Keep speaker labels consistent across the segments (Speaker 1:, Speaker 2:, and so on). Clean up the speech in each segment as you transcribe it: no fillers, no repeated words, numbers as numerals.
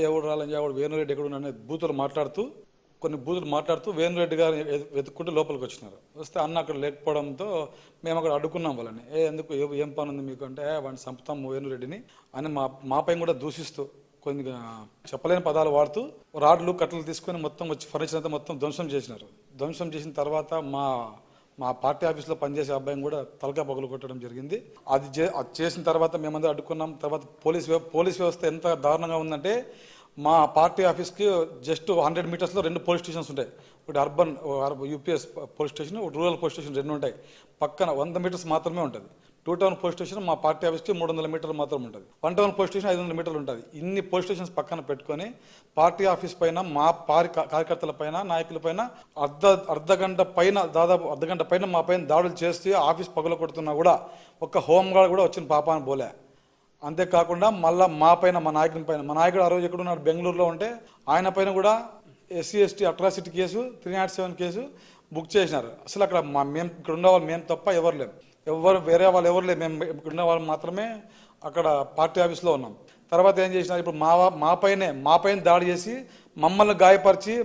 Speaker 1: ఎవడు రాలని ఎవడు వేణురెడ్డి ఎక్కడ ఉన్నాడని కొన్ని బూతులు మాట్లాడుతూ వేణురెడ్డి గారిని వెతుక్కుంటూ లోపలికి వచ్చినారు. వస్తే అన్న అక్కడ లేకపోవడంతో మేము అక్కడ అడ్డుకున్నాం వాళ్ళని. ఎందుకు ఏం పని ఉంది మీకు అంటే, వాడిని చంపుతాం వేణురెడ్డిని అని మాపై కూడా దూషిస్తూ కొన్ని చెప్పలేని పదాలు వాడుతూ రాడ్లు కట్టలు తీసుకొని మొత్తం వచ్చి ఫర్నిచర్ అంతా మొత్తం ధ్వంసం చేసినారు. ధ్వంసం చేసిన తర్వాత మా పార్టీ ఆఫీస్లో పనిచేసే అబ్బాయిని కూడా తలకా పగులు కొట్టడం జరిగింది. అది చేసిన తర్వాత మేమందరూ అడ్డుకున్నాం. తర్వాత పోలీస్ వ్యవస్థ ఎంత దారుణంగా ఉందంటే, మా పార్టీ ఆఫీస్కి జస్ట్ 100 మీటర్స్లో 2 పోలీస్ స్టేషన్స్ ఉంటాయి. ఒకటి అర్బన్ యూపీఎస్ పోలీస్ స్టేషన్, ఒకటి రూరల్ పోలీస్ స్టేషన్ 2 ఉంటాయి. పక్కన 100 మీటర్స్ మాత్రమే ఉంటుంది. 2 టౌన్ పోలీస్ స్టేషన్ మా పార్టీ ఆఫీస్కి 300 మీటర్లు మాత్రం ఉంటుంది. 1 టౌన్ పోలీస్ స్టేషన్ 500 మీటర్లు ఉంటుంది. ఇన్ని పోలీస్ స్టేషన్స్ పక్కన పెట్టుకొని పార్టీ ఆఫీస్ పైన, మా కార్యకర్తల పైన, నాయకుల పైన దాదాపు అర్ధగంట పైన మా పైన దాడులు చేస్తూ ఆఫీస్ పగల కొడుతున్నా కూడా ఒక్క హోంగార్డ్ కూడా వచ్చిన పాపాన్ని పోలే. అంతేకాకుండా మళ్ళీ మా నాయకుని పైన, మా నాయకుడు ఆ రోజు ఎక్కడున్నాడు, బెంగళూరులో ఉంటే ఆయన పైన కూడా SC/ST atrocity case 307 case book చేసినారు. అసలు అక్కడ మేము ఇక్కడ ఉన్న వాళ్ళు మేము తప్ప ఎవరు లేము, వేరే వాళ్ళు ఎవరు లేము, మేము ఇక్కడ ఉన్న వాళ్ళు మాత్రమే అక్కడ పార్టీ ఆఫీస్లో ఉన్నాం. తర్వాత ఏం చేసినారు, ఇప్పుడు మా పైన దాడి చేసి మమ్మల్ని గాయపరిచి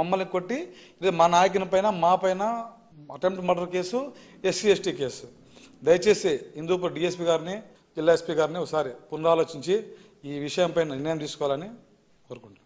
Speaker 1: మమ్మల్ని కొట్టి ఇది మా నాయకుని పైన, మా పైన attempt murder case, SC/ST case. దయచేసి హిందూపూర్ DSP గారిని, జిల్లా SP గారిని ఒకసారి పునరాలోచించి ఈ విషయంపై నిర్ణయం తీసుకోవాలని కోరుకుంటున్నాను.